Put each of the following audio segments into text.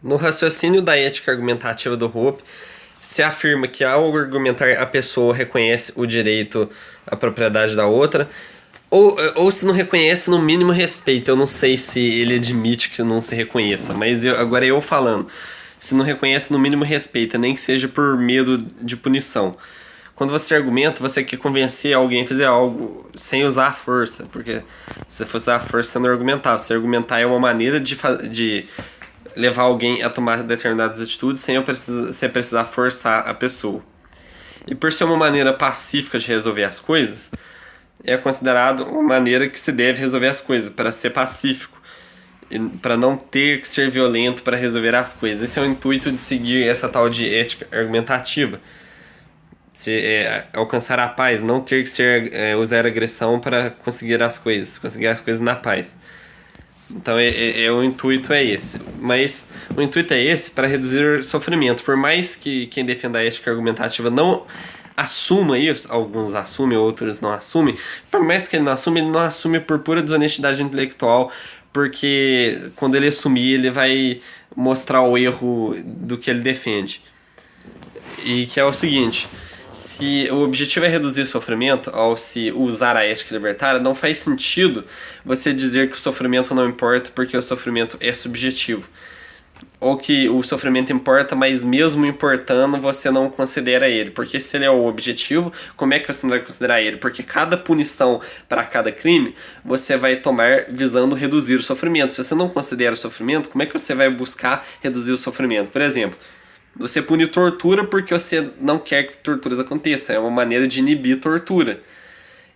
No raciocínio da ética argumentativa do Hope, se afirma que ao argumentar a pessoa reconhece o direito à propriedade da outra, ou se não reconhece, no mínimo respeita. Eu não sei se ele admite que não se reconheça, mas agora eu falando. Se não reconhece, no mínimo respeita, nem que seja por medo de punição. Quando você argumenta, você quer convencer alguém a fazer algo sem usar a força, porque se você fosse usar a força, você não argumentava. Você argumentar é uma maneira de levar alguém a tomar determinadas atitudes sem você precisar forçar a pessoa. E por ser uma maneira pacífica de resolver as coisas, é considerado uma maneira que se deve resolver as coisas, para ser pacífico, para não ter que ser violento para resolver as coisas. Esse é o intuito de seguir essa tal de ética argumentativa. Alcançar a paz, não ter que usar agressão para conseguir as coisas na paz. Então o intuito é esse. Mas o intuito é esse para reduzir sofrimento. Por mais que quem defenda a ética argumentativa não assuma isso, alguns assumem, outros não assumem. Por mais que ele não assume por pura desonestidade intelectual, porque quando ele assumir, ele vai mostrar o erro do que ele defende. E que é o seguinte: se o objetivo é reduzir sofrimento, ao se usar a ética libertária, não faz sentido você dizer que o sofrimento não importa porque o sofrimento é subjetivo. Ou que o sofrimento importa, mas mesmo importando, você não considera ele. Porque se ele é o objetivo, como é que você não vai considerar ele? Porque cada punição para cada crime, você vai tomar visando reduzir o sofrimento. Se você não considera o sofrimento, como é que você vai buscar reduzir o sofrimento? Por exemplo, você pune tortura porque você não quer que torturas aconteçam. É uma maneira de inibir tortura.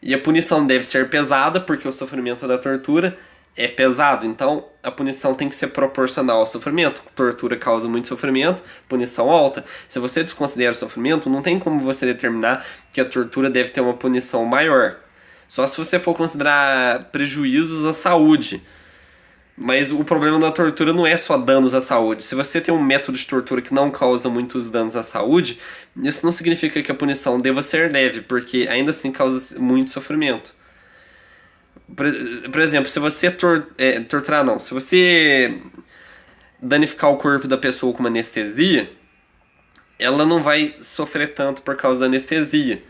E a punição deve ser pesada porque o sofrimento da tortura é pesado. Então, a punição tem que ser proporcional ao sofrimento. Tortura causa muito sofrimento, punição alta. Se você desconsidera o sofrimento, não tem como você determinar que a tortura deve ter uma punição maior. Só se você for considerar prejuízos à saúde. Mas o problema da tortura não é só danos à saúde. Se você tem um método de tortura que não causa muitos danos à saúde, isso não significa que a punição deva ser leve, porque ainda assim causa muito sofrimento. Por exemplo, se você torturar, não. Se você danificar o corpo da pessoa com uma anestesia, ela não vai sofrer tanto por causa da anestesia.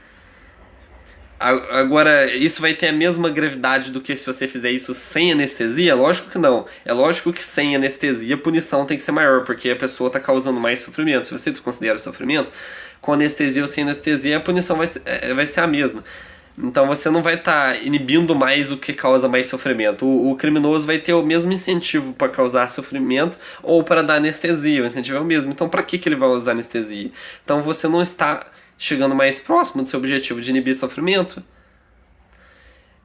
Agora, isso vai ter a mesma gravidade do que se você fizer isso sem anestesia? Lógico que não. É lógico que sem anestesia a punição tem que ser maior, porque a pessoa está causando mais sofrimento. Se você desconsidera o sofrimento, com anestesia ou sem anestesia, a punição vai ser a mesma. Então você não vai estar inibindo mais o que causa mais sofrimento. O criminoso vai ter o mesmo incentivo para causar sofrimento ou para dar anestesia. O incentivo é o mesmo. Então para que ele vai usar anestesia? Então você não está chegando mais próximo do seu objetivo de inibir sofrimento.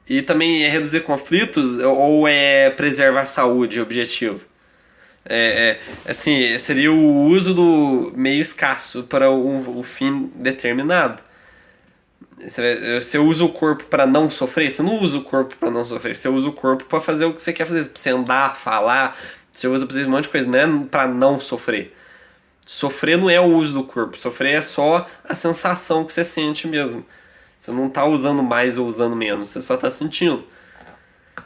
E também é reduzir conflitos ou é preservar a saúde, o objetivo. Assim, seria o uso do meio escasso para um fim determinado. Você usa o corpo para não sofrer? Você não usa o corpo para não sofrer. Você usa o corpo para fazer o que você quer fazer. Pra você andar, falar. Você usa para fazer um monte de coisa. Não é para não sofrer. Sofrer não é o uso do corpo. Sofrer é só a sensação que você sente mesmo. Você não está usando mais ou usando menos. Você só está sentindo.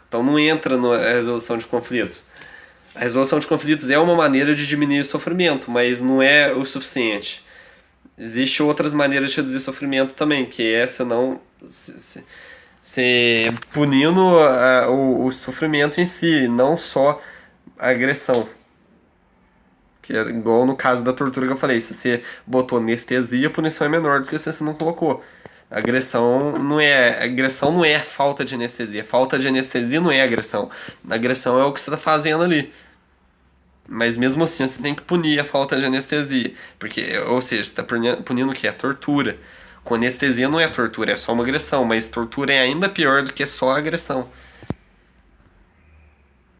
Então não entra na resolução de conflitos. A resolução de conflitos é uma maneira de diminuir o sofrimento, mas não é o suficiente. Existem outras maneiras de reduzir sofrimento também, que é senão se punindo o sofrimento em si, não só a agressão. Que é igual no caso da tortura que eu falei. Se você botou anestesia, a punição é menor do que se você não colocou. Agressão não é falta de anestesia. Falta de anestesia não é agressão. A agressão é o que você está fazendo ali. Mas mesmo assim você tem que punir a falta de anestesia. Porque, ou seja, você está punindo o que? A tortura. Com anestesia não é tortura, é só uma agressão. Mas tortura é ainda pior do que só a agressão.